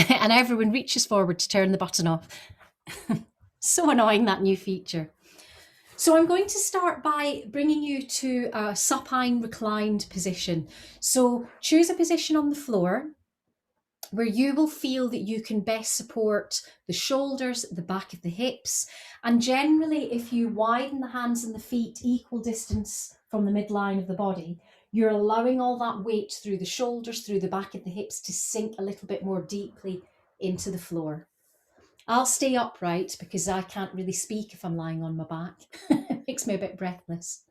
and everyone reaches forward to turn the button off. So annoying, that new feature. So I'm going to start by bringing you to a supine reclined position. So choose a position on the floor where you will feel that you can best support the shoulders, the back of the hips. And generally, if you widen the hands and the feet equal distance from the midline of the body, you're allowing all that weight through the shoulders, through the back of the hips to sink a little bit more deeply into the floor. I'll stay upright because I can't really speak if I'm lying on my back. It makes me a bit breathless.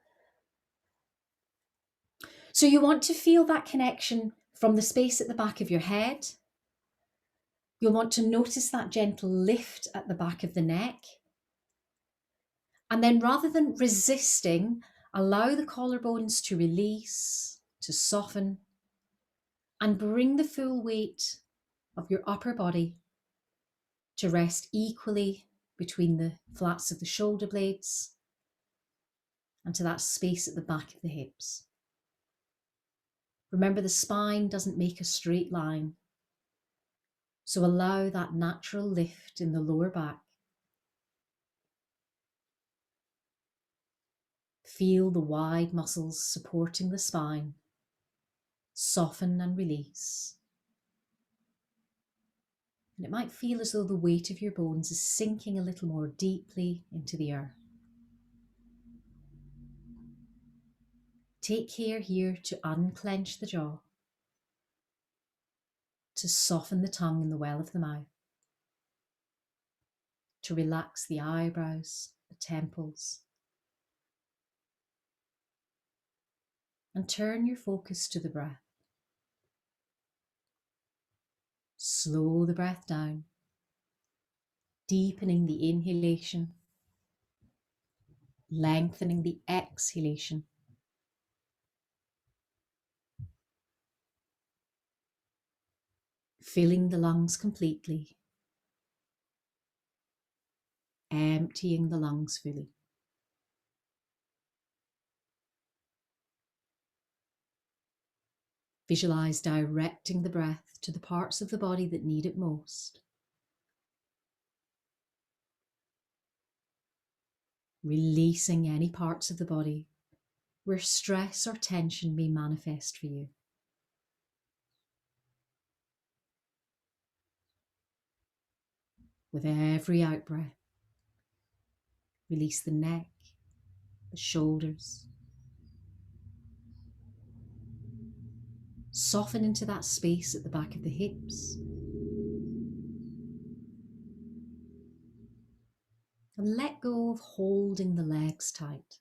So you want to feel that connection from the space at the back of your head. You'll want to notice that gentle lift at the back of the neck. And then rather than resisting, allow the collarbones to release, to soften, and bring the full weight of your upper body to rest equally between the flats of the shoulder blades and to that space at the back of the hips. Remember, the spine doesn't make a straight line, so allow that natural lift in the lower back. Feel the wide muscles supporting the spine. Soften and release. And it might feel as though the weight of your bones is sinking a little more deeply into the earth. Take care here to unclench the jaw, to soften the tongue in the well of the mouth, to relax the eyebrows, the temples, and turn your focus to the breath. Slow the breath down, deepening the inhalation, lengthening the exhalation. Filling the lungs completely, emptying the lungs fully. Visualize directing the breath to the parts of the body that need it most. Releasing any parts of the body where stress or tension may manifest for you. With every out-breath, release the neck, the shoulders. Soften into that space at the back of the hips. And let go of holding the legs tight.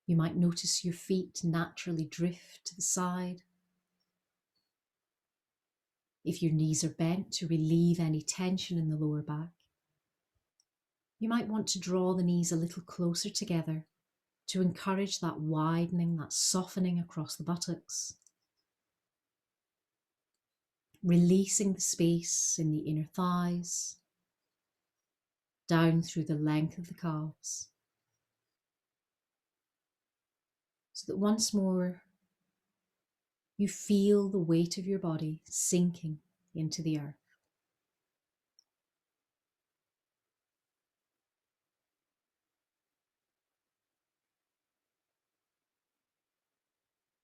You might notice your feet naturally drift to the side. If your knees are bent, to relieve any tension in the lower back. You might want to draw the knees a little closer together to encourage that widening, that softening across the buttocks. Releasing the space in the inner thighs, down through the length of the calves. So that once more you feel the weight of your body sinking into the earth.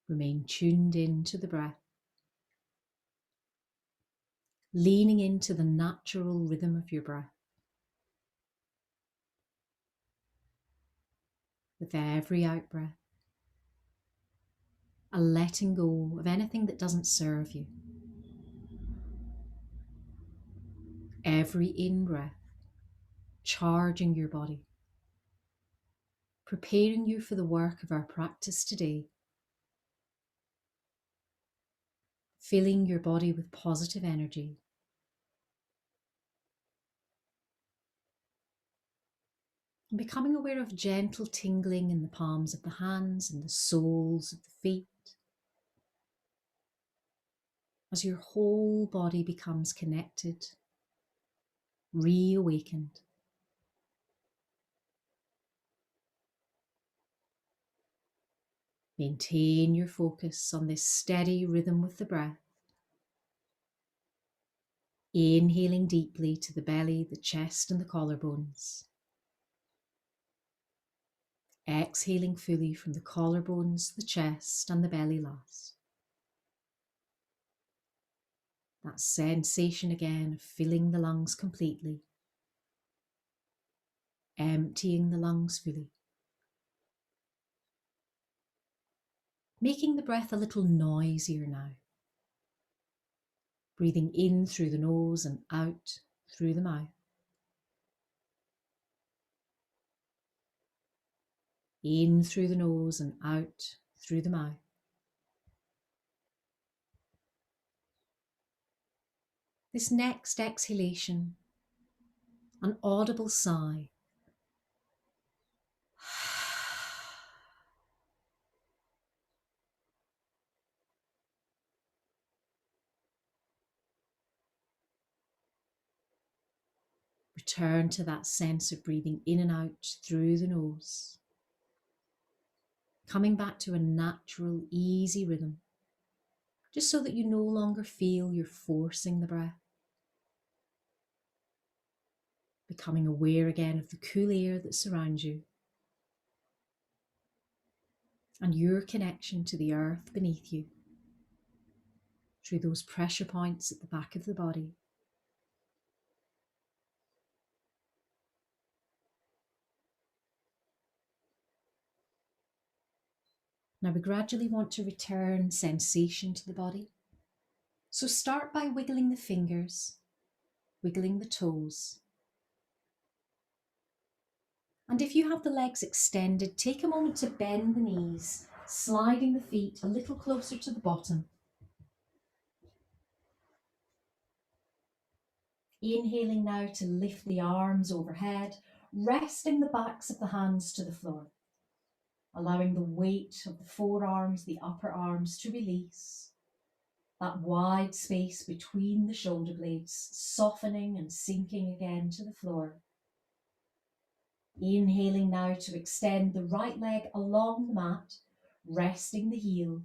Remain tuned into the breath, leaning into the natural rhythm of your breath. With every out-breath, a letting go of anything that doesn't serve you. Every in-breath, charging your body, preparing you for the work of our practice today, filling your body with positive energy. And becoming aware of gentle tingling in the palms of the hands and the soles of the feet, as your whole body becomes connected, reawakened. Maintain your focus on this steady rhythm with the breath, Inhaling deeply to the belly, the chest and the collarbones. Exhaling fully from the collarbones, the chest and the belly last. That sensation again of filling the lungs completely. Emptying the lungs fully. Making the breath a little noisier now. Breathing in through the nose and out through the mouth. In through the nose and out through the mouth. This next exhalation, an audible sigh. Return to that sense of breathing in and out through the nose. Coming back to a natural, easy rhythm, just so that you no longer feel you're forcing the breath. Becoming aware again of the cool air that surrounds you and your connection to the earth beneath you through those pressure points at the back of the body. Now we gradually want to return sensation to the body. So start by wiggling the fingers, wiggling the toes. And if you have the legs extended, take a moment to bend the knees, sliding the feet a little closer to the bottom. Inhaling now to lift the arms overhead, resting the backs of the hands to the floor, allowing the weight of the forearms, the upper arms to release. That wide space between the shoulder blades, softening and sinking again to the floor. Inhaling now to extend the right leg along the mat, resting the heel.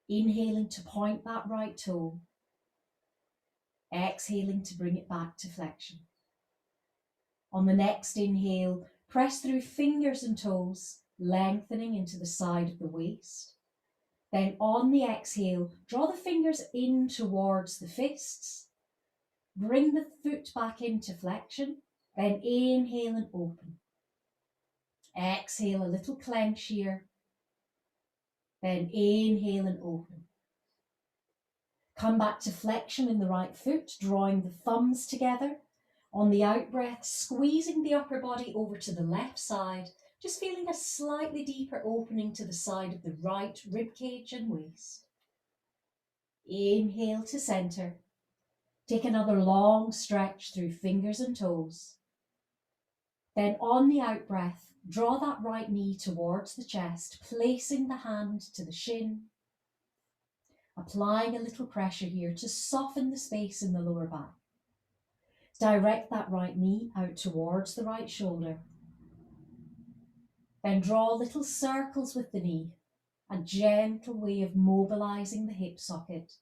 Inhaling to point that right toe. Exhaling to bring it back to flexion. On the next inhale, press through fingers and toes, lengthening into the side of the waist. Then on the exhale, draw the fingers in towards the fists. Bring the foot back into flexion. Then inhale and open. Exhale, a little clench here. Then inhale and open. Come back to flexion in the right foot, drawing the thumbs together. On the out breath, squeezing the upper body over to the left side, just feeling a slightly deeper opening to the side of the right ribcage and waist. Inhale to center. Take another long stretch through fingers and toes. Then on the out breath, draw that right knee towards the chest, placing the hand to the shin. Applying a little pressure here to soften the space in the lower back. Direct that right knee out towards the right shoulder. Then draw little circles with the knee, a gentle way of mobilizing the hip socket.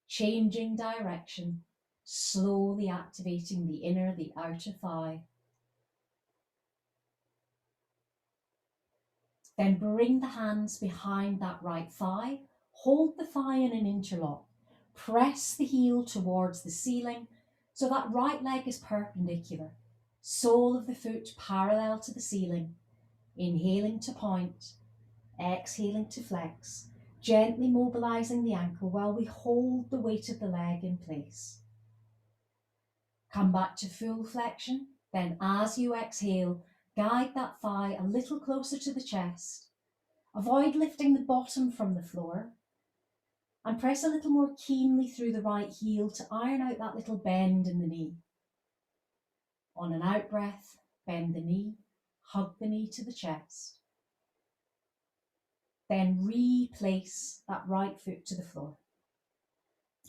Changing direction, slowly activating the inner, the outer thigh. Then bring the hands behind that right thigh, hold the thigh in an interlock, press the heel towards the ceiling so that right leg is perpendicular, sole of the foot parallel to the ceiling, inhaling to point, exhaling to flex, gently mobilizing the ankle while we hold the weight of the leg in place. Come back to full flexion, then as you exhale, guide that thigh a little closer to the chest. Avoid lifting the bottom from the floor and press a little more keenly through the right heel to iron out that little bend in the knee. On an out breath, bend the knee, hug the knee to the chest. Then replace that right foot to the floor.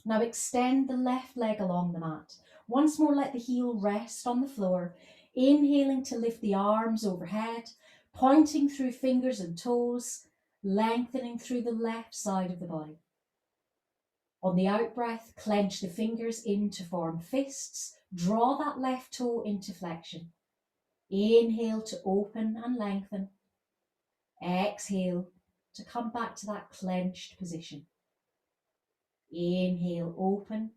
Now extend the left leg along the mat. Once more, let the heel rest on the floor, inhaling to lift the arms overhead, pointing through fingers and toes, lengthening through the left side of the body. On the out-breath, clench the fingers in to form fists. Draw that left toe into flexion. Inhale to open and lengthen. Exhale to come back to that clenched position. Inhale, open.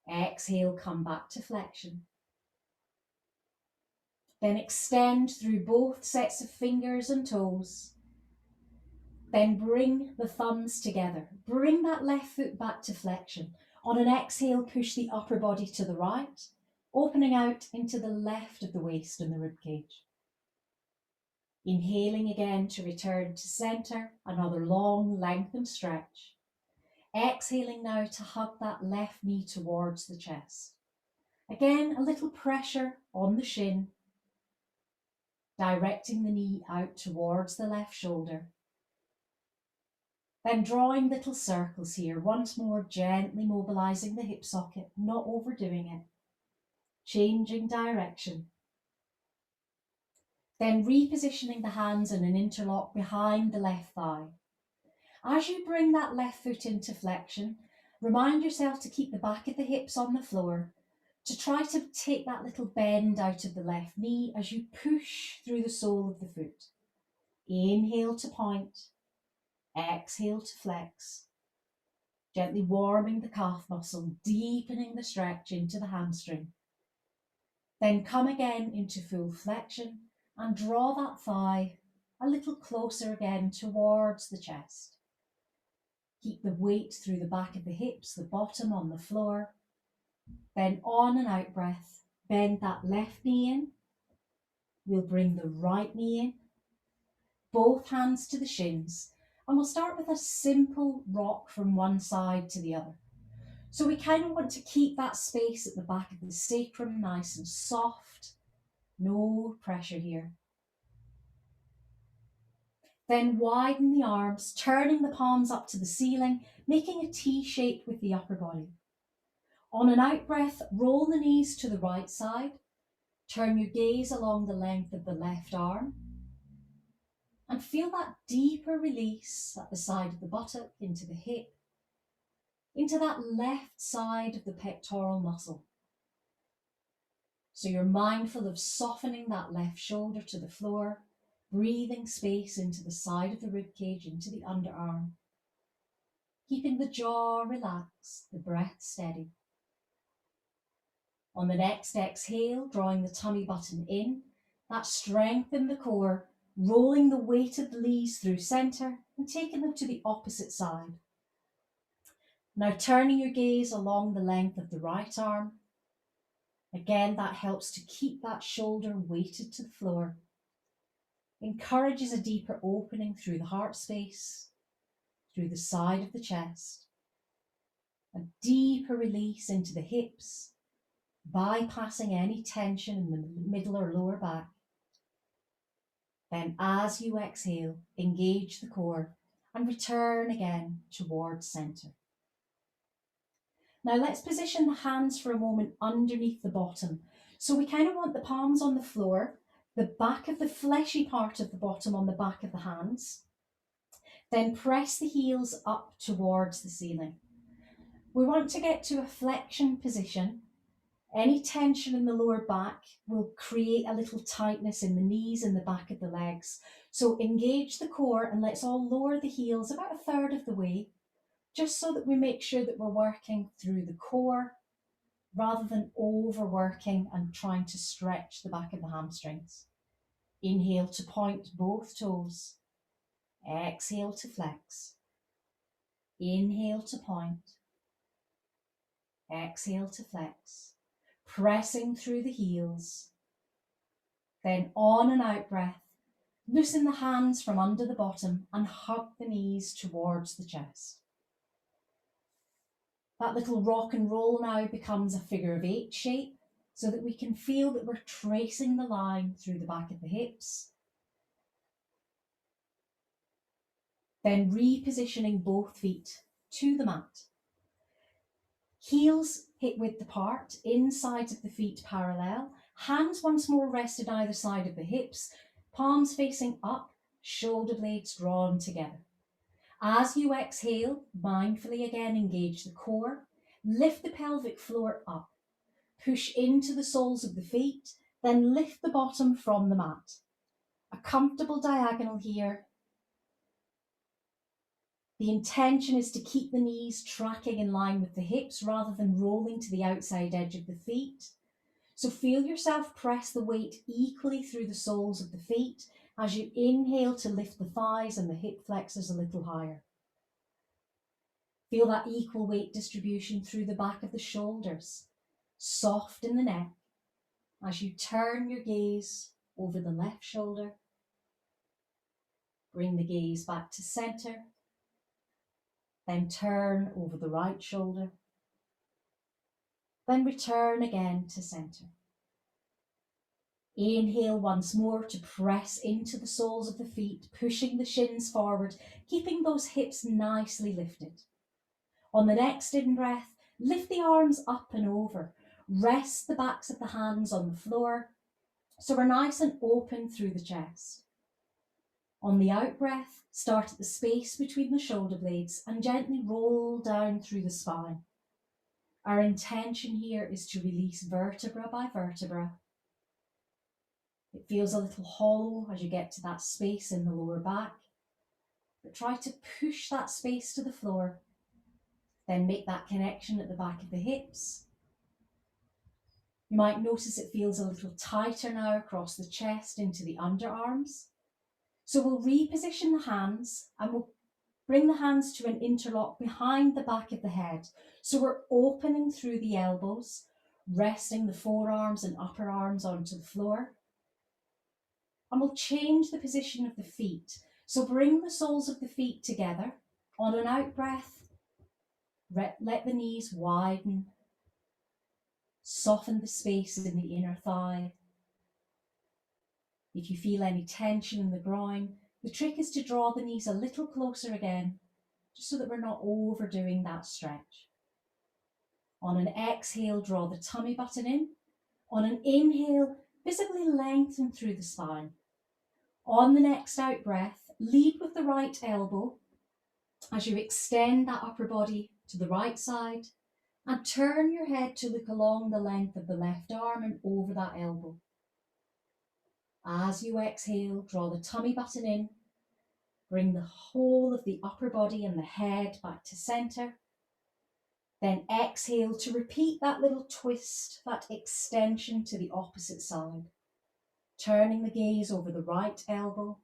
Exhale, come back to flexion. Then extend through both sets of fingers and toes. Then bring the thumbs together. Bring that left foot back to flexion. On an exhale, push the upper body to the right, opening out into the left of the waist and the ribcage. Inhaling again to return to centre, another long lengthened stretch. Exhaling now to hug that left knee towards the chest. Again, a little pressure on the shin, directing the knee out towards the left shoulder. Then drawing little circles here, once more gently mobilising the hip socket, not overdoing it. Changing direction. Then repositioning the hands in an interlock behind the left thigh. As you bring that left foot into flexion, remind yourself to keep the back of the hips on the floor, to try to take that little bend out of the left knee as you push through the sole of the foot. Inhale to point, exhale to flex. Gently warming the calf muscle, deepening the stretch into the hamstring. Then come again into full flexion and draw that thigh a little closer again towards the chest. Keep the weight through the back of the hips, the bottom on the floor. Then on an out breath, bend that left knee in. We'll bring the right knee in, both hands to the shins, and we'll start with a simple rock from one side to the other. So we kind of want to keep that space at the back of the sacrum nice and soft, no pressure here. Then widen the arms, turning the palms up to the ceiling, making a T shape with the upper body. On an out breath, roll the knees to the right side, turn your gaze along the length of the left arm, and feel that deeper release at the side of the buttock, into the hip, into that left side of the pectoral muscle. So you're mindful of softening that left shoulder to the floor, breathing space into the side of the ribcage, into the underarm, keeping the jaw relaxed, the breath steady. On the next exhale, drawing the tummy button in, that strength in the core, rolling the weighted knees through centre and taking them to the opposite side. Now turning your gaze along the length of the right arm. Again, that helps to keep that shoulder weighted to the floor. Encourages a deeper opening through the heart space, through the side of the chest. A deeper release into the hips, bypassing any tension in the middle or lower back. Then as you exhale, engage the core and return again towards centre. Now let's position the hands for a moment underneath the bottom. So we kind of want the palms on the floor, the back of the fleshy part of the bottom on the back of the hands. Then press the heels up towards the ceiling. We want to get to a flexion position. Any tension in the lower back will create a little tightness in the knees and the back of the legs. So engage the core and let's all lower the heels about a third of the way, just so that we make sure that we're working through the core rather than overworking and trying to stretch the back of the hamstrings. Inhale to point both toes. Exhale to flex. Inhale to point. Exhale to flex. Pressing through the heels. Then on an out breath, loosen the hands from under the bottom and hug the knees towards the chest. That little rock and roll now becomes a figure of 8 shape so that we can feel that we're tracing the line through the back of the hips. Then repositioning both feet to the mat. Heels hip width apart, insides of the feet parallel, hands once more rested either side of the hips, palms facing up, shoulder blades drawn together. As you exhale, mindfully again engage the core, lift the pelvic floor up, push into the soles of the feet, then lift the bottom from the mat. A comfortable diagonal here. The intention is to keep the knees tracking in line with the hips rather than rolling to the outside edge of the feet. So feel yourself press the weight equally through the soles of the feet as you inhale to lift the thighs and the hip flexors a little higher. Feel that equal weight distribution through the back of the shoulders. Soften the neck as you turn your gaze over the left shoulder. Bring the gaze back to center. Then turn over the right shoulder. Then return again to center. Inhale once more to press into the soles of the feet, pushing the shins forward, keeping those hips nicely lifted. On the next in-breath, lift the arms up and over. Rest the backs of the hands on the floor so we're nice and open through the chest. On the out-breath, start at the space between the shoulder blades and gently roll down through the spine. Our intention here is to release vertebra by vertebra. It feels a little hollow as you get to that space in the lower back, but try to push that space to the floor. Then make that connection at the back of the hips. You might notice it feels a little tighter now across the chest into the underarms. So we'll reposition the hands and we'll bring the hands to an interlock behind the back of the head. So we're opening through the elbows, resting the forearms and upper arms onto the floor. And we'll change the position of the feet. So bring the soles of the feet together. On an out breath, let the knees widen. Soften the space in the inner thigh. If you feel any tension in the groin, the trick is to draw the knees a little closer again, just so that we're not overdoing that stretch. On an exhale, draw the tummy button in. On an inhale, visibly lengthen through the spine. On the next out breath, lead with the right elbow as you extend that upper body to the right side and turn your head to look along the length of the left arm and over that elbow. As you exhale, draw the tummy button in. Bring the whole of the upper body and the head back to center. Then exhale to repeat that little twist, that extension to the opposite side. Turning the gaze over the right elbow.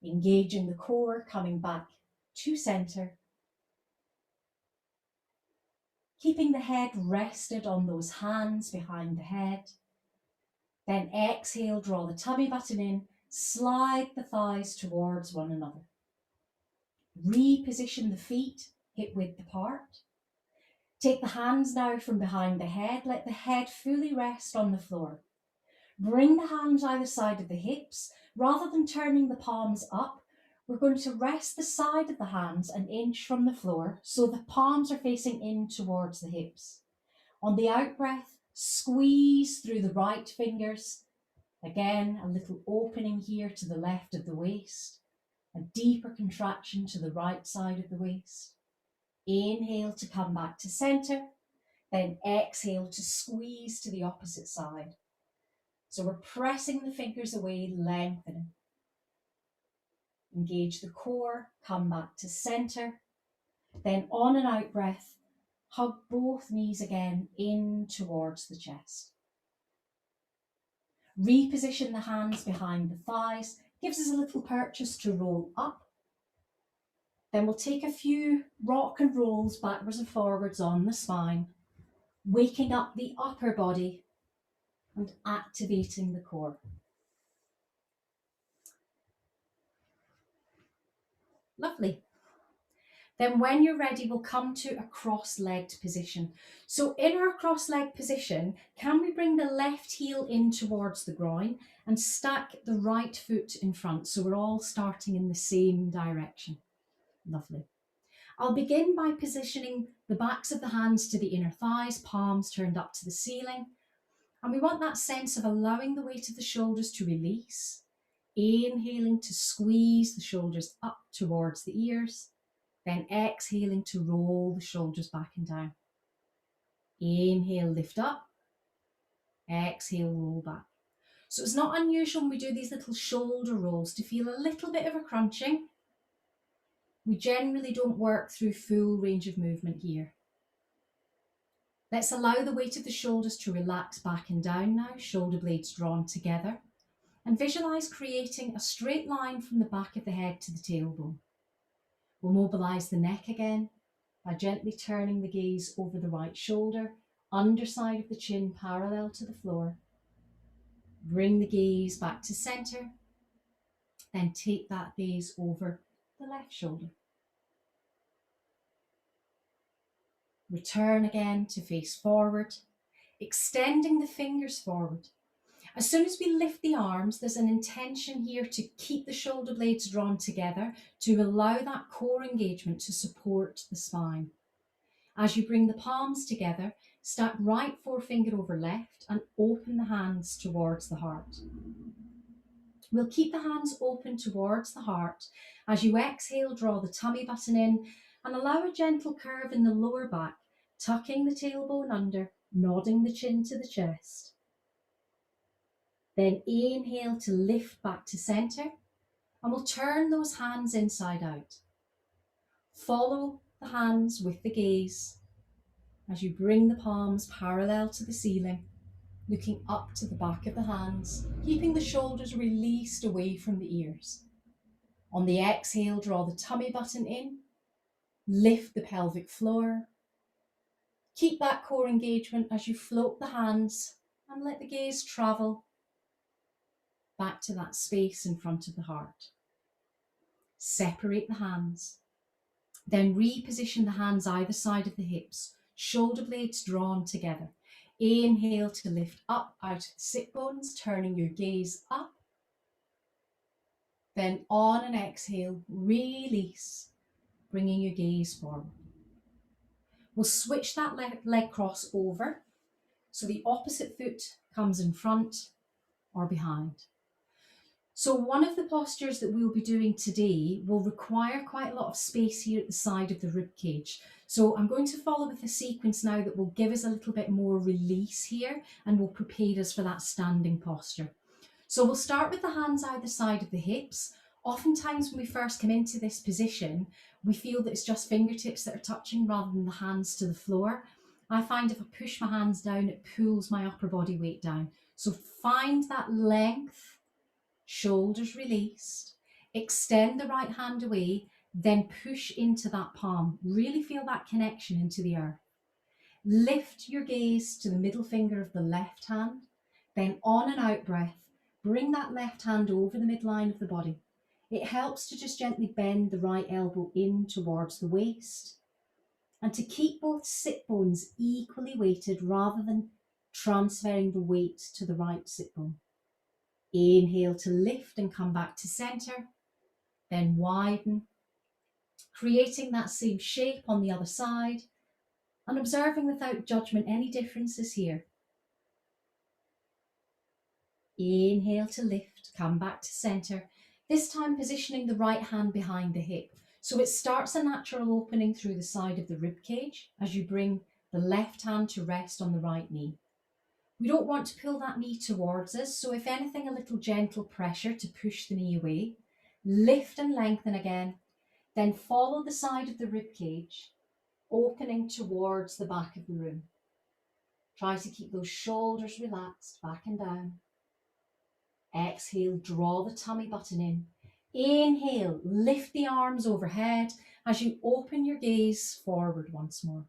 Engaging the core, coming back to center. Keeping the head rested on those hands behind the head. Then exhale, draw the tummy button in, slide the thighs towards one another. Reposition the feet, hip width apart. Take the hands now from behind the head, let the head fully rest on the floor. Bring the hands either side of the hips. Rather than turning the palms up, we're going to rest the side of the hands an inch from the floor so the palms are facing in towards the hips. On the out breath, squeeze through the right fingers. Again, a little opening here to the left of the waist. A deeper contraction to the right side of the waist. Inhale to come back to center. Then exhale to squeeze to the opposite side. So we're pressing the fingers away, lengthening. Engage the core, come back to center. Then on an out breath, hug both knees again in towards the chest. Reposition the hands behind the thighs, gives us a little purchase to roll up. Then we'll take a few rock and rolls backwards and forwards on the spine, waking up the upper body and activating the core. Lovely. Then when you're ready, we'll come to a cross-legged position. So in our cross-legged position, can we bring the left heel in towards the groin and stack the right foot in front? So we're all starting in the same direction. Lovely. I'll begin by positioning the backs of the hands to the inner thighs, palms turned up to the ceiling. And we want that sense of allowing the weight of the shoulders to release, Inhaling to squeeze the shoulders up towards the ears, then exhaling to roll the shoulders back and down. Inhale, lift up, exhale, roll back. So it's not unusual when we do these little shoulder rolls to feel a little bit of a crunching. We generally don't work through full range of movement here. Let's allow the weight of the shoulders to relax back and down now, shoulder blades drawn together. And visualise creating a straight line from the back of the head to the tailbone. We'll mobilise the neck again by gently turning the gaze over the right shoulder, underside of the chin parallel to the floor. Bring the gaze back to centre, then take that gaze over the left shoulder. Return again to face forward, extending the fingers forward. As soon as we lift the arms, there's an intention here to keep the shoulder blades drawn together to allow that core engagement to support the spine. As you bring the palms together, stack right forefinger over left and open the hands towards the heart. We'll keep the hands open towards the heart. As you exhale, draw the tummy button in and allow a gentle curve in the lower back, tucking the tailbone under, nodding the chin to the chest. Then inhale to lift back to centre, and we'll turn those hands inside out. Follow the hands with the gaze as you bring the palms parallel to the ceiling, looking up to the back of the hands, keeping the shoulders released away from the ears. On the exhale, draw the tummy button in, lift the pelvic floor. Keep that core engagement as you float the hands and let the gaze travel back to that space in front of the heart. Separate the hands. Then reposition the hands either side of the hips, shoulder blades drawn together. Inhale to lift up out of the sit bones, turning your gaze up. Then on an exhale, release, bringing your gaze forward. We'll switch that leg cross over so the opposite foot comes in front or behind. So one of the postures that we'll be doing today will require quite a lot of space here at the side of the rib cage. So I'm going to follow with a sequence now that will give us a little bit more release here and will prepare us for that standing posture. So we'll start with the hands either side of the hips. Oftentimes when we first come into this position, we feel that it's just fingertips that are touching rather than the hands to the floor. I find if I push my hands down, it pulls my upper body weight down. So find that length. Shoulders released, extend the right hand away, then push into that palm. Really feel that connection into the earth. Lift your gaze to the middle finger of the left hand, then on an out breath, bring that left hand over the midline of the body. It helps to just gently bend the right elbow in towards the waist and to keep both sit bones equally weighted rather than transferring the weight to the right sit bone. Inhale to lift and come back to centre, then widen, creating that same shape on the other side and observing without judgment any differences here. Inhale to lift, come back to centre, this time positioning the right hand behind the hip. So it starts a natural opening through the side of the rib cage as you bring the left hand to rest on the right knee. We don't want to pull that knee towards us, so if anything, a little gentle pressure to push the knee away. Lift and lengthen again, then follow the side of the rib cage, opening towards the back of the room. Try to keep those shoulders relaxed, back and down. Exhale, draw the tummy button in. Inhale, lift the arms overhead as you open your gaze forward once more.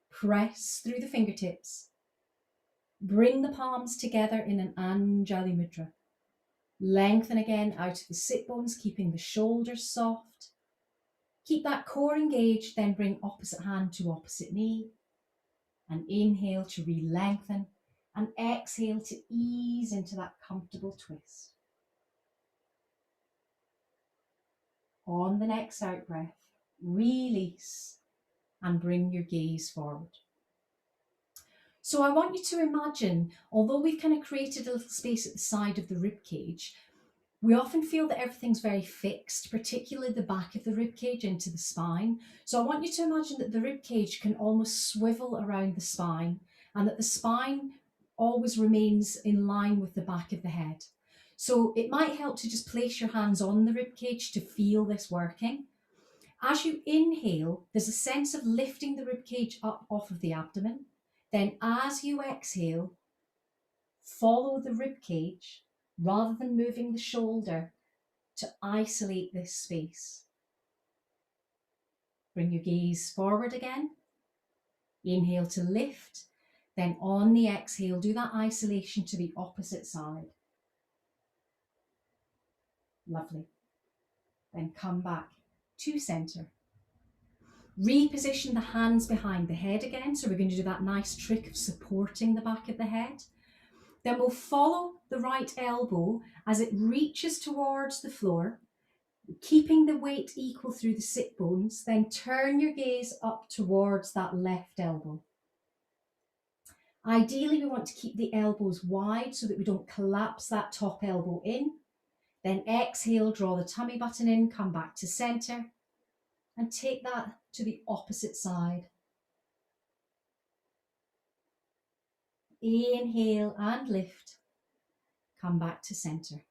Press through the fingertips. Bring the palms together in an Anjali Mudra. Lengthen again out of the sit bones, keeping the shoulders soft. Keep that core engaged, then bring opposite hand to opposite knee. And inhale to re-lengthen and exhale to ease into that comfortable twist. On the next out breath, release and bring your gaze forward. So I want you to imagine, although we've kind of created a little space at the side of the rib cage, We often feel that everything's very fixed, particularly the back of the rib cage into the spine. So I want you to imagine that the rib cage can almost swivel around the spine and that the spine always remains in line with the back of the head. So it might help to just place your hands on the rib cage to feel this working. As you inhale, there's a sense of lifting the rib cage up off of the abdomen. Then as you exhale, follow the rib cage rather than moving the shoulder to isolate this space. Bring your gaze forward again. Inhale to lift. Then on the exhale, do that isolation to the opposite side. Lovely. Then come back to center. Reposition the hands behind the head again. So we're going to do that nice trick of supporting the back of the head. Then we'll follow the right elbow as it reaches towards the floor, keeping the weight equal through the sit bones. Then turn your gaze up towards that left elbow. Ideally, we want to keep the elbows wide so that we don't collapse that top elbow in. Then exhale, draw the tummy button in, come back to center, and take that to the opposite side. Inhale and lift. Come back to center.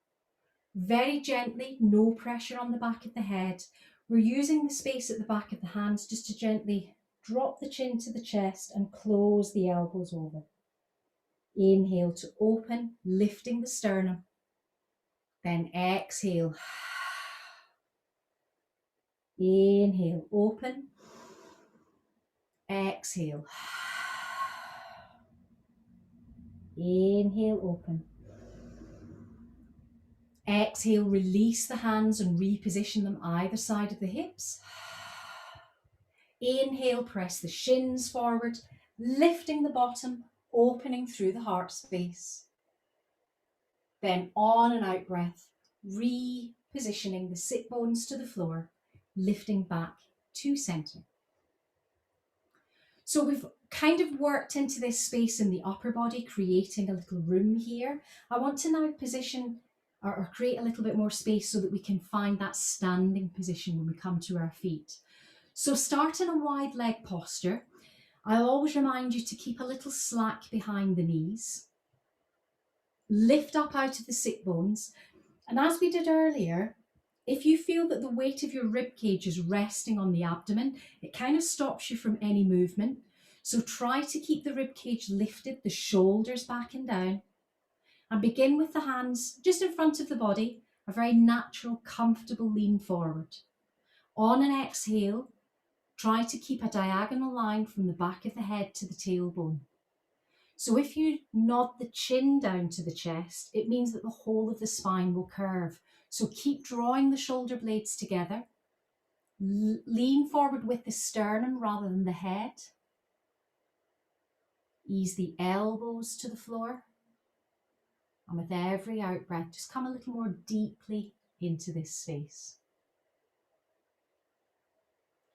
Very gently, no pressure on the back of the head. We're using the space at the back of the hands just to gently drop the chin to the chest and close the elbows over. Inhale to open, lifting the sternum. Then exhale. Inhale, open. Exhale. Inhale, open. Exhale, release the hands and reposition them either side of the hips. Inhale, press the shins forward, lifting the bottom, opening through the heart space. Then on and out breath, repositioning the sit bones to the floor, lifting back to center. So we've kind of worked into this space in the upper body, creating a little room here. I want to now position or create a little bit more space so that we can find that standing position when we come to our feet. So start in a wide leg posture. I'll always remind you to keep a little slack behind the knees. Lift up out of the sit bones. And as we did earlier, if you feel that the weight of your rib cage is resting on the abdomen, it kind of stops you from any movement. So try to keep the rib cage lifted, the shoulders back and down. And begin with the hands just in front of the body, a very natural, comfortable lean forward. On an exhale, try to keep a diagonal line from the back of the head to the tailbone. So if you nod the chin down to the chest, it means that the whole of the spine will curve. So keep drawing the shoulder blades together. Lean forward with the sternum rather than the head. Ease the elbows to the floor. And with every out breath, just come a little more deeply into this space.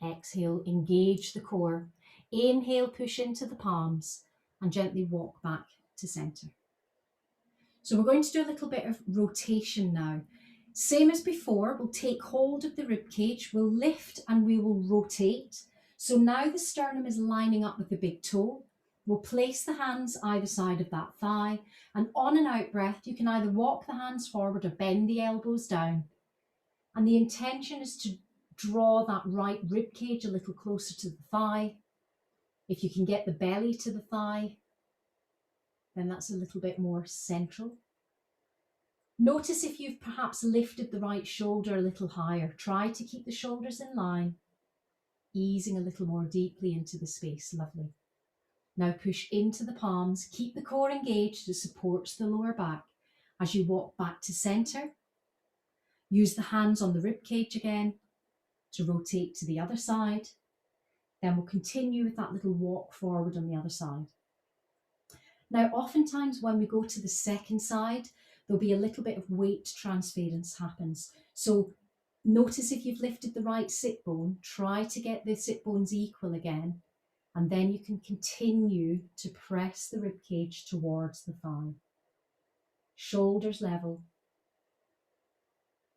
Exhale, engage the core. Inhale, push into the palms and gently walk back to center. So we're going to do a little bit of rotation now. Same as before, we'll take hold of the rib cage, we'll lift and we will rotate. So now the sternum is lining up with the big toe. We'll place the hands either side of that thigh, and on an out breath, you can either walk the hands forward or bend the elbows down. And the intention is to draw that right rib cage a little closer to the thigh. If you can get the belly to the thigh, then that's a little bit more central. Notice if you've perhaps lifted the right shoulder a little higher. Try to keep the shoulders in line, easing a little more deeply into the space. Lovely. Now push into the palms, keep the core engaged, it supports the lower back. As you walk back to center, use the hands on the rib cage again to rotate to the other side. Then we'll continue with that little walk forward on the other side. Now, oftentimes when we go to the second side, there'll be a little bit of weight transference happens. So notice if you've lifted the right sit bone, try to get the sit bones equal again. And then you can continue to press the rib cage towards the thigh. Shoulders level.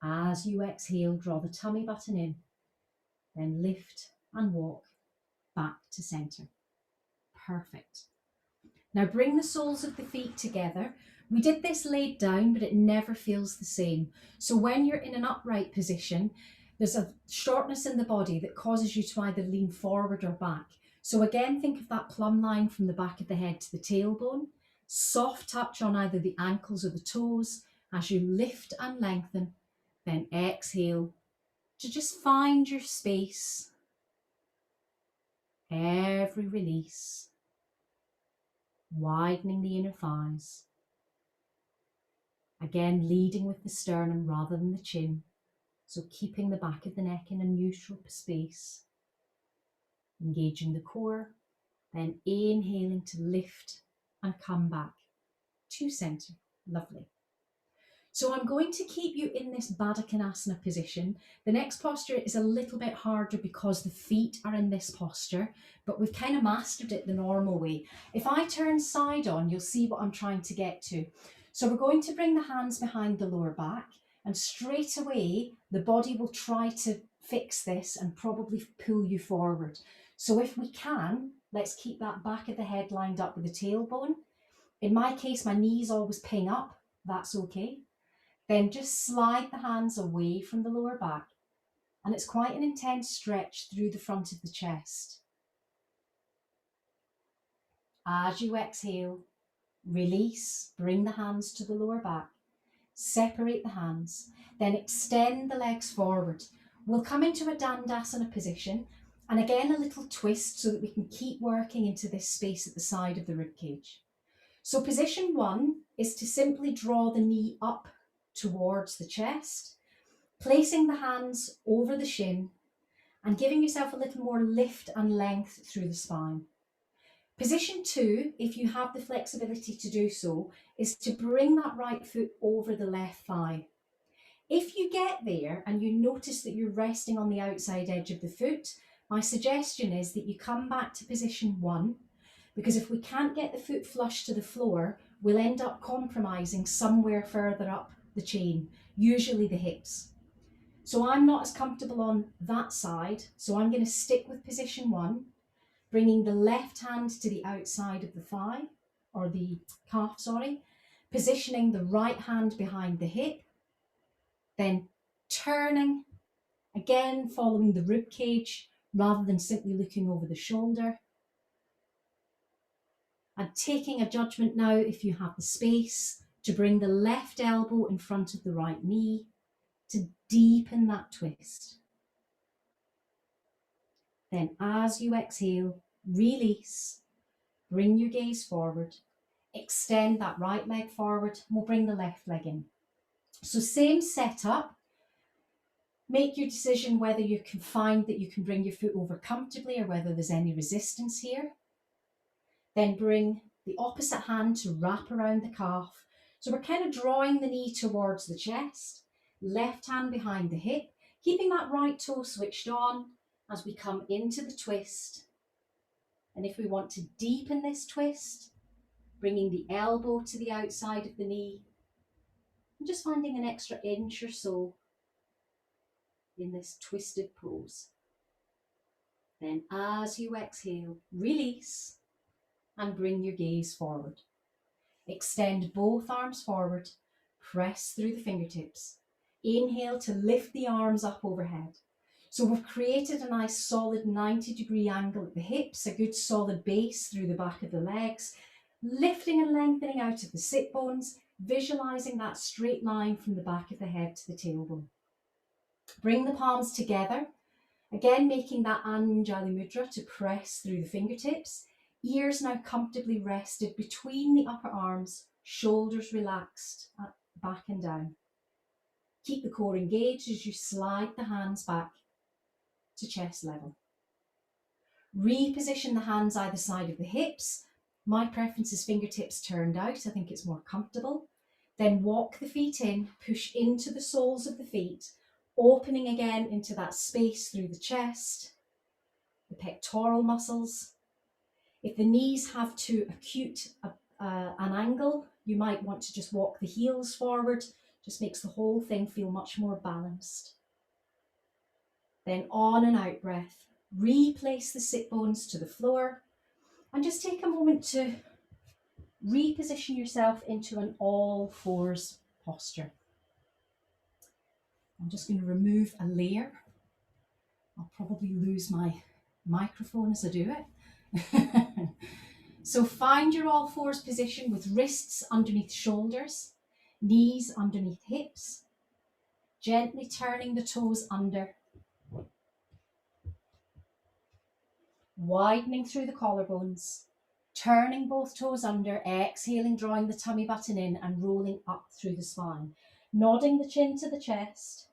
As you exhale, draw the tummy button in, then lift and walk back to center. Perfect. Now bring the soles of the feet together. We did this laid down, but it never feels the same. So when you're in an upright position, there's a shortness in the body that causes you to either lean forward or back. So again, think of that plumb line from the back of the head to the tailbone. Soft touch on either the ankles or the toes as you lift and lengthen. Then exhale to just find your space. Every release, widening the inner thighs. Again, leading with the sternum rather than the chin. So keeping the back of the neck in a neutral space. Engaging the core, then inhaling to lift and come back to center. Lovely. So I'm going to keep you in this Baddha Konasana position. The next posture is a little bit harder because the feet are in this posture, but we've kind of mastered it the normal way. If I turn side on, you'll see what I'm trying to get to. So we're going to bring the hands behind the lower back, and straight away the body will try to fix this and probably pull you forward. So if we can, let's keep that back of the head lined up with the tailbone. In my case, my knees always ping up. That's okay. Then just slide the hands away from the lower back. And it's quite an intense stretch through the front of the chest. As you exhale, release, bring the hands to the lower back. Separate the hands. Then extend the legs forward. We'll come into a Dandasana position. And again, a little twist so that we can keep working into this space at the side of the ribcage. So position 1 is to simply draw the knee up towards the chest, placing the hands over the shin and giving yourself a little more lift and length through the spine. Position 2, if you have the flexibility to do so, is to bring that right foot over the left thigh. If you get there and you notice that you're resting on the outside edge of the foot, my suggestion is that you come back to position 1, because if we can't get the foot flush to the floor, we'll end up compromising somewhere further up the chain, usually the hips. So I'm not as comfortable on that side, so I'm going to stick with position 1, bringing the left hand to the outside of the thigh, or the calf, sorry, positioning the right hand behind the hip, then turning, again following the rib cage rather than simply looking over the shoulder. And taking a judgment now, if you have the space, to bring the left elbow in front of the right knee to deepen that twist. Then as you exhale, release, bring your gaze forward, extend that right leg forward, we'll bring the left leg in. So same setup, make your decision whether you can find that you can bring your foot over comfortably or whether there's any resistance here. Then bring the opposite hand to wrap around the calf. So we're kind of drawing the knee towards the chest, left hand behind the hip, keeping that right toe switched on as we come into the twist. And if we want to deepen this twist, bringing the elbow to the outside of the knee, and just finding an extra inch or so in this twisted pose. Then as you exhale, release and bring your gaze forward. Extend both arms forward, press through the fingertips. Inhale to lift the arms up overhead. So we've created a nice solid 90-degree angle at the hips, a good solid base through the back of the legs, lifting and lengthening out of the sit bones, visualizing that straight line from the back of the head to the tailbone. Bring the palms together, again making that Anjali Mudra to press through the fingertips. Ears now comfortably rested between the upper arms, shoulders relaxed, back and down. Keep the core engaged as you slide the hands back to chest level. Reposition the hands either side of the hips. My preference is fingertips turned out. I think it's more comfortable. Then walk the feet in, push into the soles of the feet, opening again into that space through the chest, the pectoral muscles. If the knees have too acute an angle, you might want to just walk the heels forward Just makes the whole thing feel much more balanced. Then on and out breath, replace the sit bones to the floor and just take a moment to reposition yourself into an all fours posture. I'm just going to remove a layer. I'll probably lose my microphone as I do it. So find your all fours position with wrists underneath shoulders, knees underneath hips, gently turning the toes under, widening through the collarbones, turning both toes under, exhaling, drawing the tummy button in and rolling up through the spine, nodding the chin to the chest.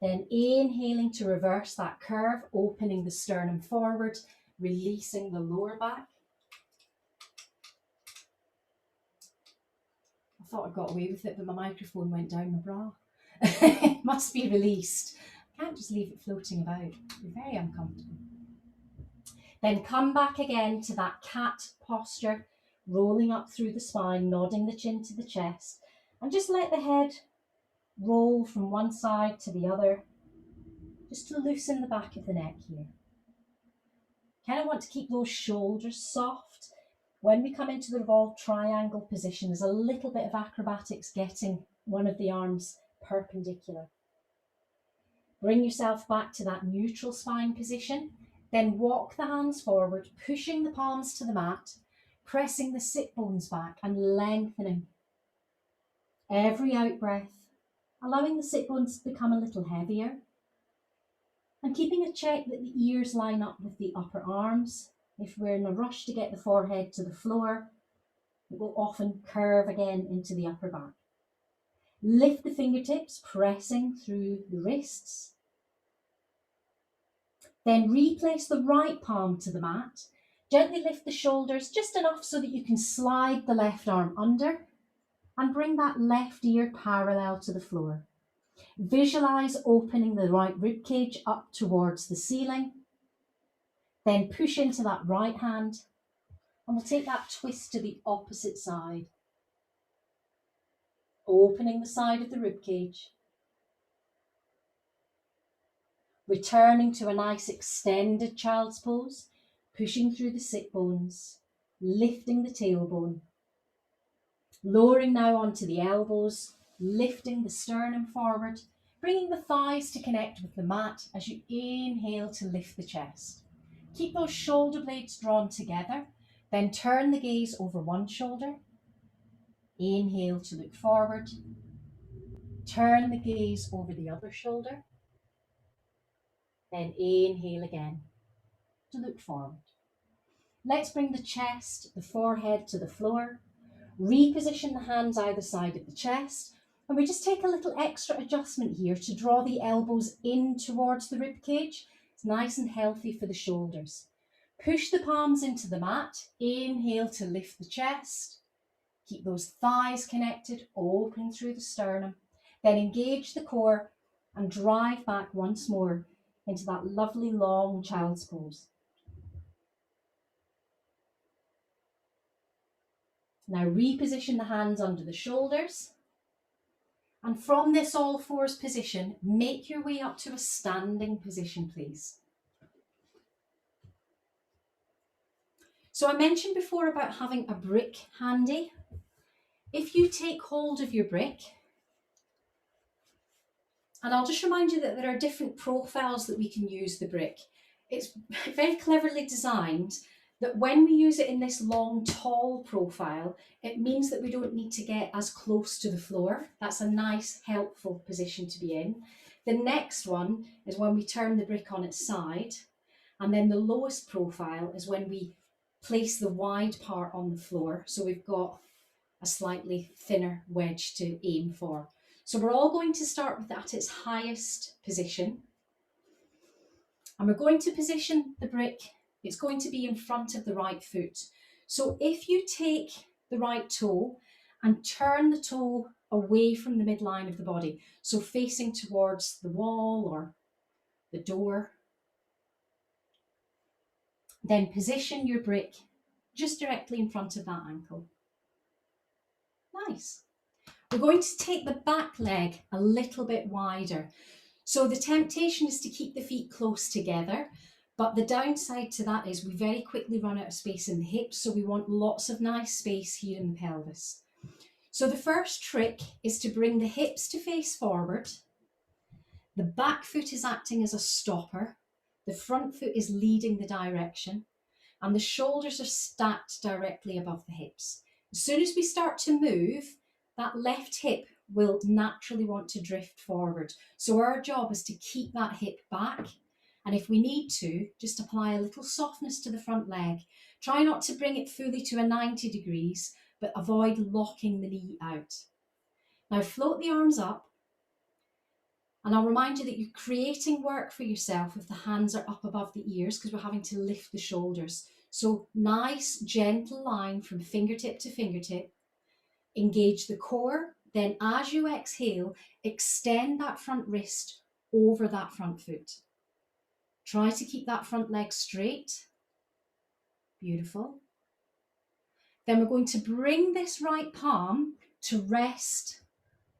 Then inhaling to reverse that curve, opening the sternum forward, releasing the lower back. I thought I got away with it, but my microphone went down my bra. It must be released. I can't just leave it floating about. You're very uncomfortable. Then come back again to that cat posture, rolling up through the spine, nodding the chin to the chest, and just let the head roll from one side to the other, just to loosen the back of the neck here. Kind of want to keep those shoulders soft. When we come into the revolved triangle position, there's a little bit of acrobatics getting one of the arms perpendicular. Bring yourself back to that neutral spine position. Then walk the hands forward, pushing the palms to the mat, pressing the sit bones back and lengthening. Every out breath, allowing the sit bones to become a little heavier. And keeping a check that the ears line up with the upper arms. If we're in a rush to get the forehead to the floor, it will often curve again into the upper back. Lift the fingertips, pressing through the wrists. Then replace the right palm to the mat. Gently lift the shoulders just enough so that you can slide the left arm under and bring that left ear parallel to the floor. Visualize opening the right ribcage up towards the ceiling. Then push into that right hand and we'll take that twist to the opposite side. Opening the side of the ribcage. Returning to a nice extended child's pose, pushing through the sit bones, lifting the tailbone. Lowering now onto the elbows, lifting the sternum forward, bringing the thighs to connect with the mat as you inhale to lift the chest. Keep those shoulder blades drawn together, then turn the gaze over one shoulder. Inhale to look forward. Turn the gaze over the other shoulder. Then inhale again to look forward. Let's bring the chest, the forehead to the floor. Reposition the hands either side of the chest. And we just take a little extra adjustment here to draw the elbows in towards the ribcage. It's nice and healthy for the shoulders. Push the palms into the mat. Inhale to lift the chest. Keep those thighs connected, open through the sternum. Then engage the core and drive back once more into that lovely long child's pose. Now reposition the hands under the shoulders. And from this all fours position, make your way up to a standing position, please. So I mentioned before about having a brick handy. If you take hold of your brick, and I'll just remind you that there are different profiles that we can use the brick. It's very cleverly designed that when we use it in this long, tall profile, it means that we don't need to get as close to the floor. That's a nice, helpful position to be in. The next one is when we turn the brick on its side. And then the lowest profile is when we place the wide part on the floor. So we've got a slightly thinner wedge to aim for. So we're all going to start with that at its highest position. And we're going to position the brick. It's going to be in front of the right foot. So if you take the right toe and turn the toe away from the midline of the body, so facing towards the wall or the door, then position your brick just directly in front of that ankle. Nice. We're going to take the back leg a little bit wider. So the temptation is to keep the feet close together, but the downside to that is we very quickly run out of space in the hips, so we want lots of nice space here in the pelvis. So the first trick is to bring the hips to face forward. The back foot is acting as a stopper. The front foot is leading the direction, and the shoulders are stacked directly above the hips. As soon as we start to move, that left hip will naturally want to drift forward. So our job is to keep that hip back. And if we need to, just apply a little softness to the front leg. Try not to bring it fully to a 90 degrees, but avoid locking the knee out. Now float the arms up. And I'll remind you that you're creating work for yourself if the hands are up above the ears, because we're having to lift the shoulders. So nice, gentle line from fingertip to fingertip. Engage the core. Then as you exhale, extend that front wrist over that front foot. Try to keep that front leg straight. Beautiful. Then we're going to bring this right palm to rest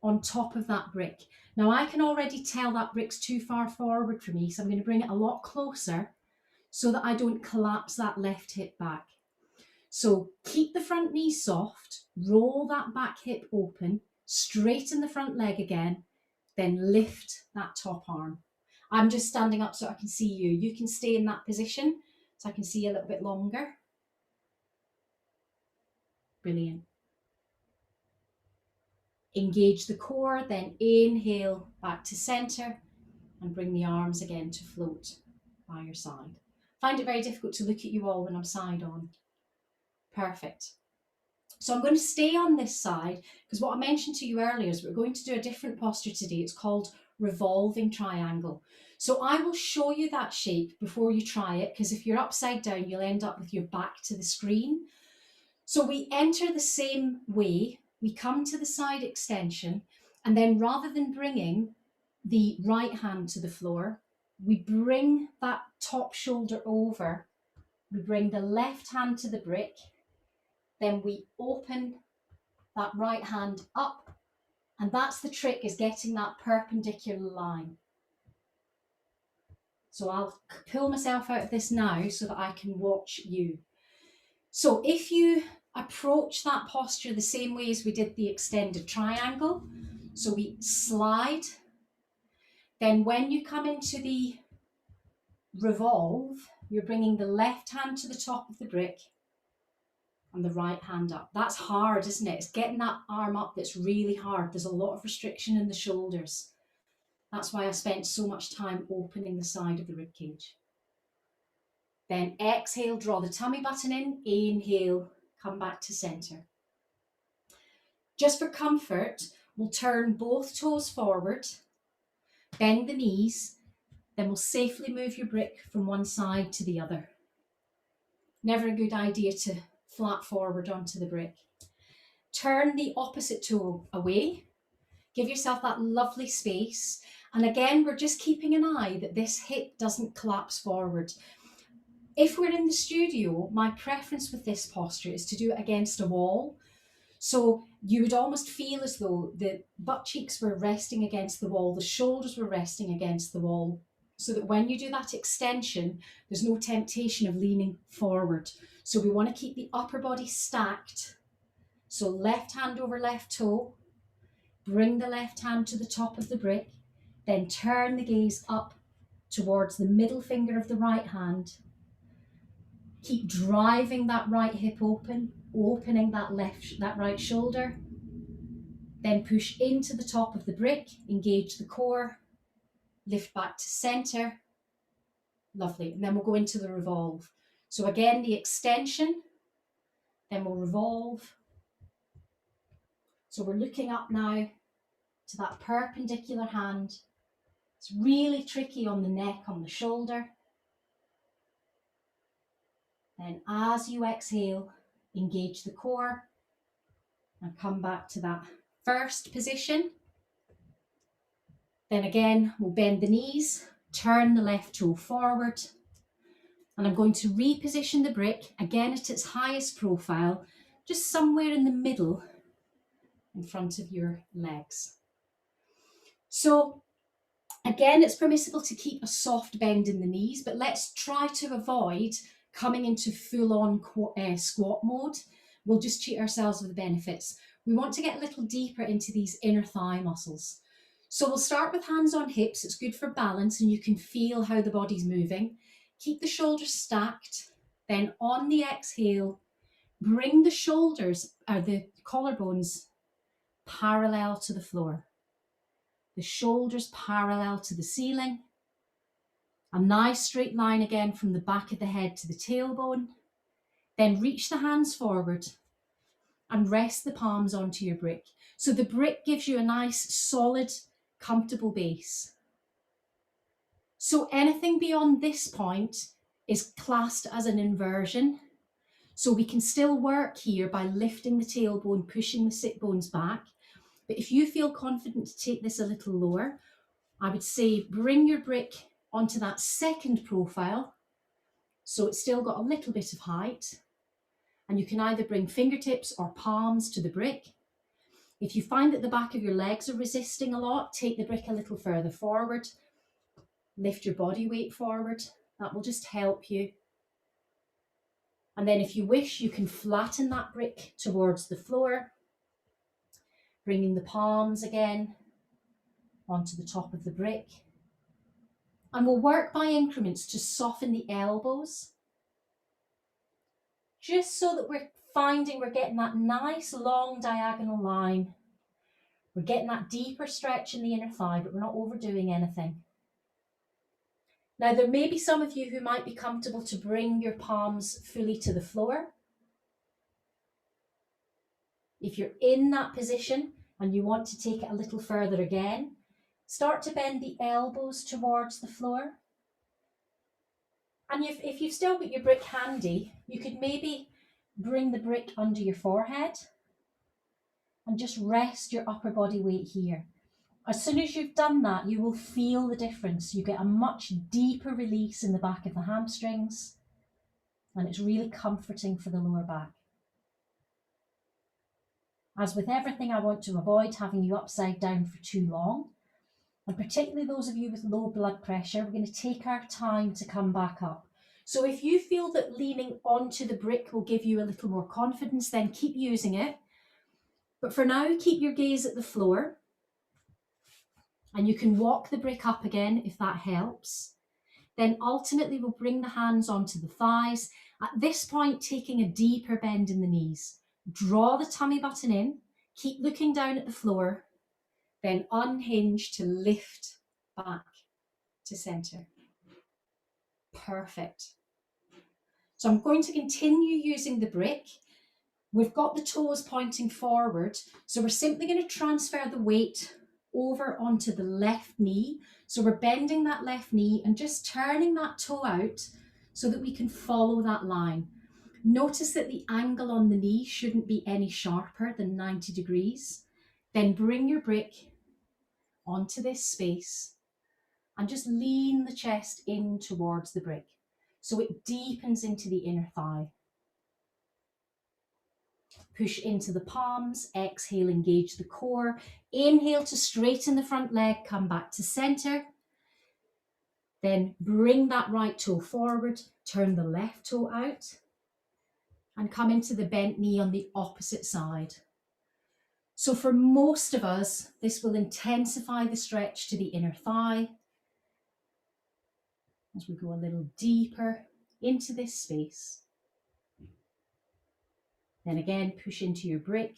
on top of that brick. Now I can already tell that brick's too far forward for me, so I'm going to bring it a lot closer so that I don't collapse that left hip back. So keep the front knee soft, roll that back hip open, straighten the front leg again, then lift that top arm. I'm just standing up so I can see you. You can stay in that position so I can see you a little bit longer. Brilliant. Engage the core, then inhale back to center and bring the arms again to float by your side. Find it very difficult to look at you all when I'm side on. Perfect. So I'm going to stay on this side because what I mentioned to you earlier is we're going to do a different posture today. It's called Revolving Triangle. So I will show you that shape before you try it, because if you're upside down, you'll end up with your back to the screen. So we enter the same way. We come to the side extension, and then rather than bringing the right hand to the floor, we bring that top shoulder over. We bring the left hand to the brick. Then we open that right hand up, and that's the trick, is getting that perpendicular line. So I'll pull myself out of this now so that I can watch you. So if you approach that posture the same way as we did the extended triangle, so we slide, then when you come into the revolve, you're bringing the left hand to the top of the brick and the right hand up. That's hard, isn't it? It's getting that arm up that's really hard. There's a lot of restriction in the shoulders. That's why I spent so much time opening the side of the ribcage. Then exhale, draw the tummy button in, inhale, come back to center. Just for comfort, we'll turn both toes forward, bend the knees, then we'll safely move your brick from one side to the other. Never a good idea to flat forward onto the brick. Turn the opposite toe away. Give yourself that lovely space. And again, we're just keeping an eye that this hip doesn't collapse forward. If we're in the studio, my preference with this posture is to do it against a wall. So you would almost feel as though the butt cheeks were resting against the wall, the shoulders were resting against the wall, so that when you do that extension, there's no temptation of leaning forward. So we want to keep the upper body stacked. So left hand over left toe, bring the left hand to the top of the brick, then turn the gaze up towards the middle finger of the right hand. Keep driving that right hip open, opening that right shoulder. Then push into the top of the brick, engage the core, lift back to center. Lovely. And then we'll go into the revolve. So again, the extension, then we'll revolve. So we're looking up now to that perpendicular hand. It's really tricky on the neck, on the shoulder. Then as you exhale, engage the core and come back to that first position. Then again, we'll bend the knees, turn the left toe forward, and I'm going to reposition the brick again at its highest profile, just somewhere in the middle in front of your legs. So again, it's permissible to keep a soft bend in the knees, but let's try to avoid coming into full-on squat mode. We'll just cheat ourselves with the benefits. We want to get a little deeper into these inner thigh muscles. So we'll start with hands on hips. It's good for balance and you can feel how the body's moving. Keep the shoulders stacked. Then on the exhale, bring the shoulders or the collarbones parallel to the floor. The shoulders parallel to the ceiling. A nice straight line again from the back of the head to the tailbone. Then reach the hands forward and rest the palms onto your brick. So the brick gives you a nice, solid, comfortable base. So anything beyond this point is classed as an inversion. So we can still work here by lifting the tailbone, pushing the sit bones back. But if you feel confident to take this a little lower, I would say bring your brick onto that second profile. So it's still got a little bit of height. And you can either bring fingertips or palms to the brick. If you find that the back of your legs are resisting a lot, take the brick a little further forward. Lift your body weight forward. That will just help you. And then if you wish, you can flatten that brick towards the floor, bringing the palms again onto the top of the brick. And we'll work by increments to soften the elbows, just so that we're finding we're getting that nice long diagonal line. We're getting that deeper stretch in the inner thigh, but we're not overdoing anything. Now, there may be some of you who might be comfortable to bring your palms fully to the floor. If you're in that position and you want to take it a little further again, start to bend the elbows towards the floor. And if you've still got your brick handy, you could maybe bring the brick under your forehead and just rest your upper body weight here. As soon as you've done that, you will feel the difference. You get a much deeper release in the back of the hamstrings, and it's really comforting for the lower back. As with everything, I want to avoid having you upside down for too long. And particularly those of you with low blood pressure, we're going to take our time to come back up. So if you feel that leaning onto the brick will give you a little more confidence, then keep using it. But for now, keep your gaze at the floor. And you can walk the brick up again if that helps. Then ultimately we'll bring the hands onto the thighs. At this point, taking a deeper bend in the knees. Draw the tummy button in, keep looking down at the floor, then unhinge to lift back to center. Perfect. So I'm going to continue using the brick. We've got the toes pointing forward, so we're simply going to transfer the weight over onto the left knee. So we're bending that left knee and just turning that toe out so that we can follow that line. Notice that the angle on the knee shouldn't be any sharper than 90 degrees. Then bring your brick onto this space and just lean the chest in towards the brick so it deepens into the inner thigh. Push into the palms, exhale, engage the core. Inhale to straighten the front leg, come back to center. Then bring that right toe forward, turn the left toe out, and come into the bent knee on the opposite side. So for most of us, this will intensify the stretch to the inner thigh as we go a little deeper into this space. Then again, push into your brick,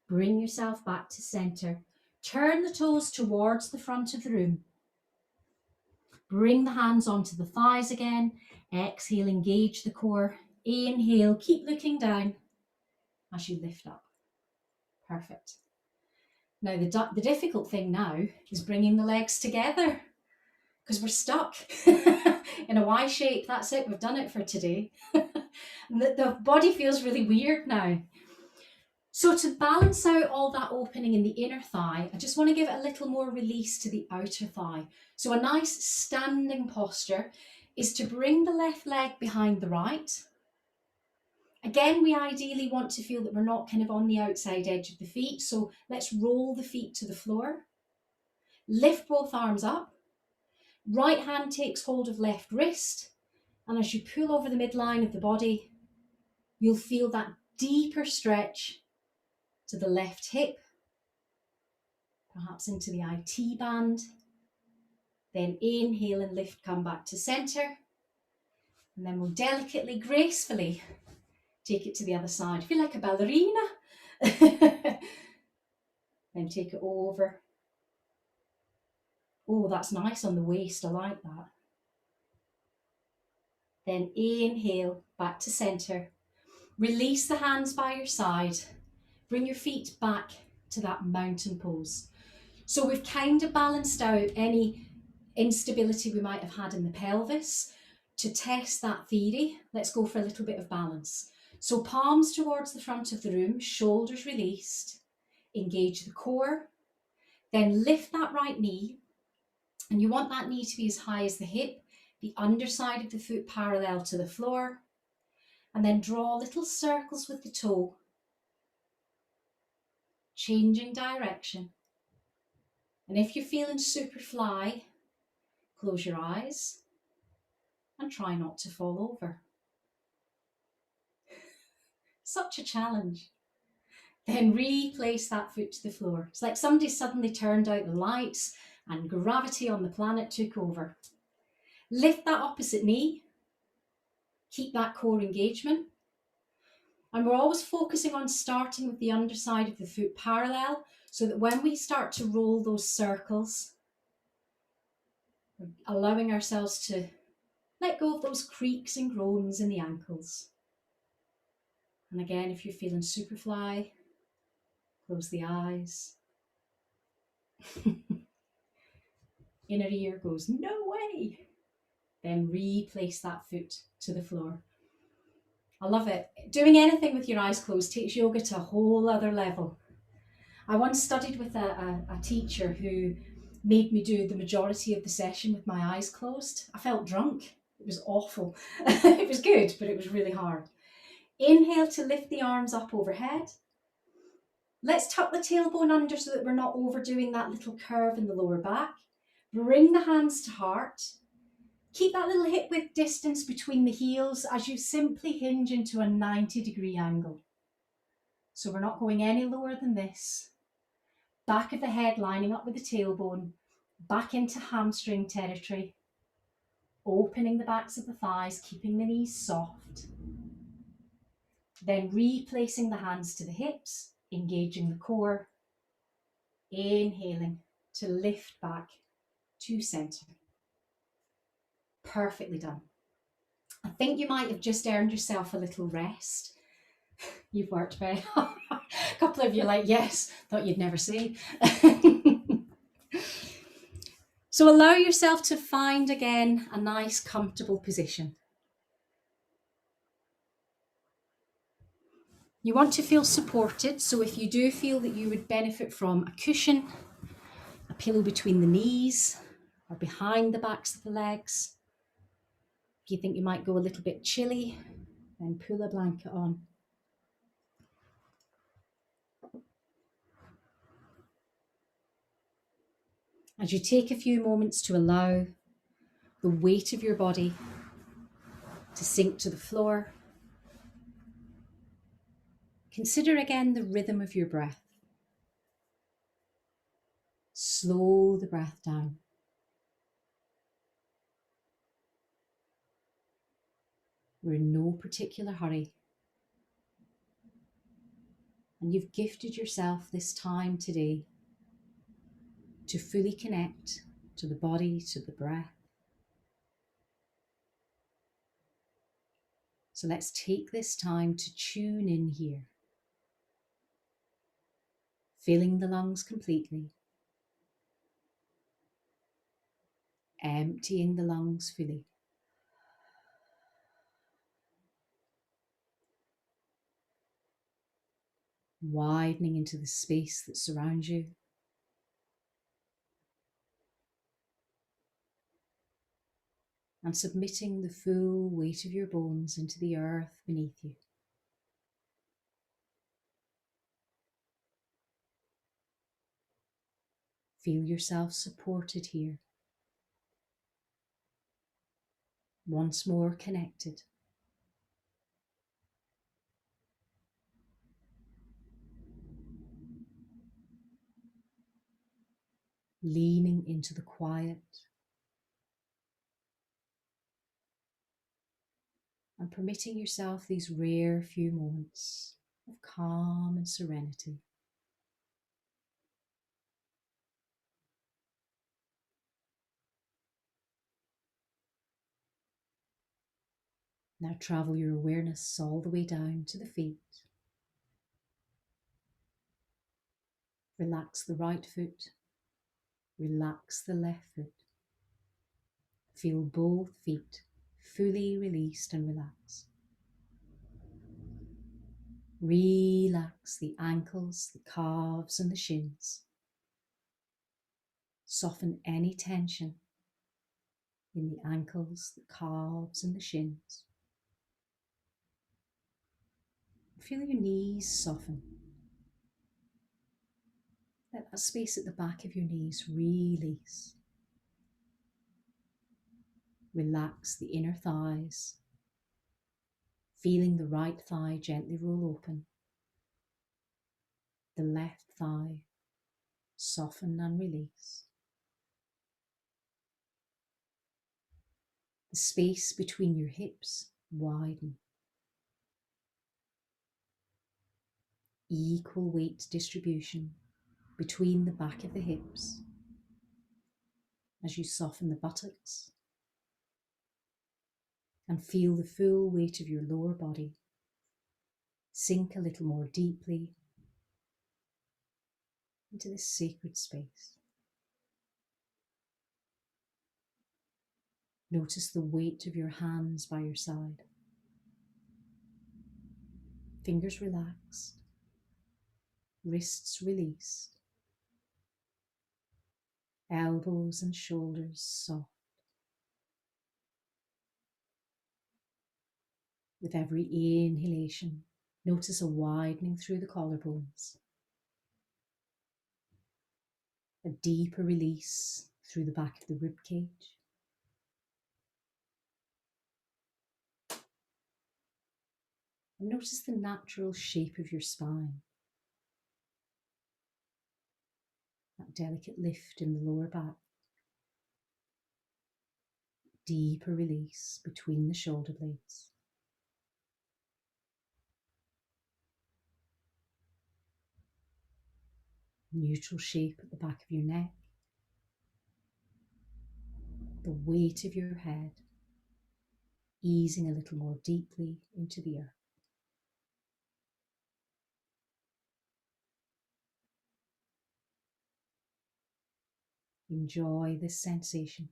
bring yourself back to center, turn the toes towards the front of the room, bring the hands onto the thighs again, exhale, engage the core, inhale, keep looking down as you lift up. Perfect. Now the difficult thing now is bringing the legs together because we're stuck in a Y shape. That's it, we've done it for today. The body feels really weird now. So to balance out all that opening in the inner thigh, I just want to give it a little more release to the outer thigh. So a nice standing posture is to bring the left leg behind the right Again, we ideally want to feel that we're not kind of on the outside edge of the feet. So let's roll the feet to the floor. Lift both arms up. Right hand takes hold of left wrist. And as you pull over the midline of the body, you'll feel that deeper stretch to the left hip, perhaps into the IT band. Then inhale and lift, come back to center. And then we'll delicately, gracefully take it to the other side. Feel like a ballerina. Then take it over. Oh, that's nice on the waist. I like that. Then inhale, back to center. Release the hands by your side. Bring your feet back to that mountain pose. So we've kind of balanced out any instability we might have had in the pelvis. To test that theory, let's go for a little bit of balance. So palms towards the front of the room, shoulders released, engage the core, then lift that right knee, and you want that knee to be as high as the hip, the underside of the foot parallel to the floor, and then draw little circles with the toe, changing direction. And if you're feeling super fly, close your eyes and try not to fall over. Such a challenge. Then replace that foot to the floor. It's like somebody suddenly turned out the lights and gravity on the planet took over. Lift that opposite knee. Keep that core engagement. And we're always focusing on starting with the underside of the foot parallel, so that when we start to roll those circles, we're allowing ourselves to let go of those creaks and groans in the ankles. And again, if you're feeling super fly, close the eyes. Inner ear goes, no way. Then replace that foot to the floor. I love it. Doing anything with your eyes closed takes yoga to a whole other level. I once studied with a teacher who made me do the majority of the session with my eyes closed. I felt drunk. It was awful. It was good, but it was really hard. Inhale to lift the arms up overhead. Let's tuck the tailbone under so that we're not overdoing that little curve in the lower back. Bring the hands to heart. Keep that little hip width distance between the heels as you simply hinge into a 90-degree angle. So we're not going any lower than this. Back of the head lining up with the tailbone, back into hamstring territory. Opening the backs of the thighs, keeping the knees soft. Then replacing the hands to the hips, engaging the core. Inhaling to lift back to center. Perfectly done. I think you might have just earned yourself a little rest. You've worked very hard. A couple of you like, yes, thought you'd never see. So allow yourself to find again a nice comfortable position. You want to feel supported, so if you do feel that you would benefit from a cushion, a pillow between the knees or behind the backs of the legs, if you think you might go a little bit chilly, then pull a blanket on. As you take a few moments to allow the weight of your body to sink to the floor, consider again the rhythm of your breath. Slow the breath down. We're in no particular hurry. And you've gifted yourself this time today to fully connect to the body, to the breath. So let's take this time to tune in here, filling the lungs completely, emptying the lungs fully. Widening into the space that surrounds you. And submitting the full weight of your bones into the earth beneath you. Feel yourself supported here. Once more connected. Leaning into the quiet and permitting yourself these rare few moments of calm and serenity. Now travel your awareness all the way down to the feet. Relax the right foot. Relax the left foot. Feel both feet fully released and relaxed. Relax the ankles, the calves and the shins. Soften any tension in the ankles, the calves and the shins. Feel your knees soften. Let that space at the back of your knees release. Relax the inner thighs, feeling the right thigh gently roll open. The left thigh soften and release. The space between your hips widen. Equal weight distribution between the back of the hips as you soften the buttocks and feel the full weight of your lower body sink a little more deeply into this sacred space. Notice the weight of your hands by your side. Fingers relaxed, wrists released, elbows and shoulders soft. With every inhalation, notice a widening through the collarbones, a deeper release through the back of the ribcage, and notice the natural shape of your spine, that delicate lift in the lower back, deeper release between the shoulder blades. Neutral shape at the back of your neck, the weight of your head easing a little more deeply into the earth. Enjoy this sensation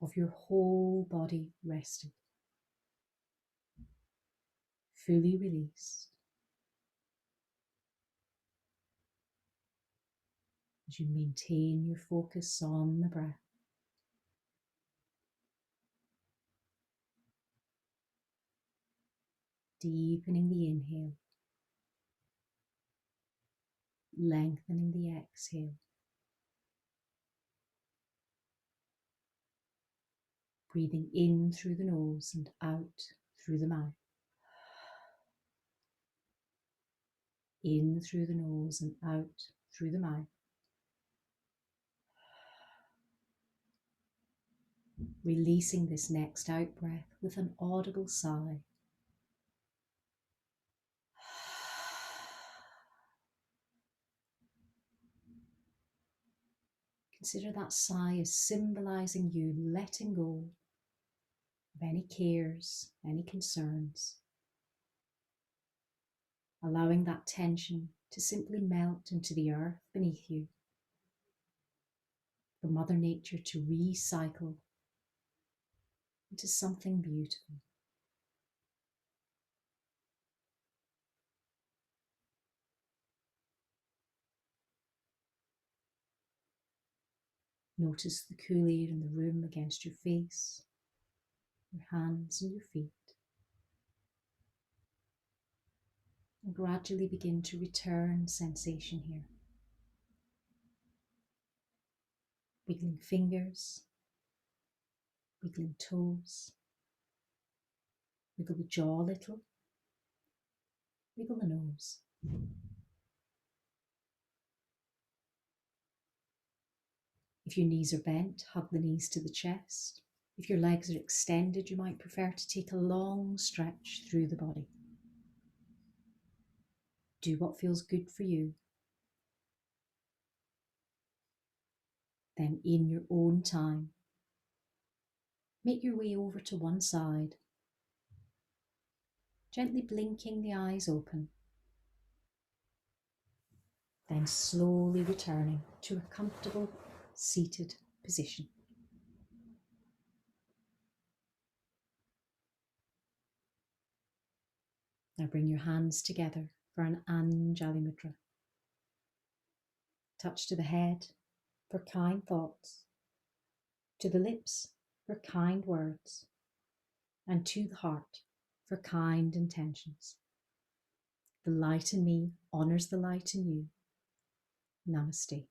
of your whole body rested, fully released, as you maintain your focus on the breath. Deepening the inhale, lengthening the exhale. Breathing in through the nose and out through the mouth. In through the nose and out through the mouth. Releasing this next out breath with an audible sigh. Consider that sigh as symbolizing you letting go of any cares, any concerns, allowing that tension to simply melt into the earth beneath you, for Mother Nature to recycle into something beautiful. Notice the cool air in the room against your face, your hands and your feet. And gradually begin to return sensation here. wiggling fingers, wiggling toes, wiggle the jaw a little, wiggle the nose. If your knees are bent, hug the knees to the chest. If your legs are extended, you might prefer to take a long stretch through the body. Do what feels good for you. Then, in your own time, make your way over to one side, gently blinking the eyes open, then slowly returning to a comfortable seated position. Now bring your hands together for an Anjali Mudra. Touch to the head for kind thoughts, to the lips for kind words, and to the heart for kind intentions. The light in me honours the light in you. Namaste.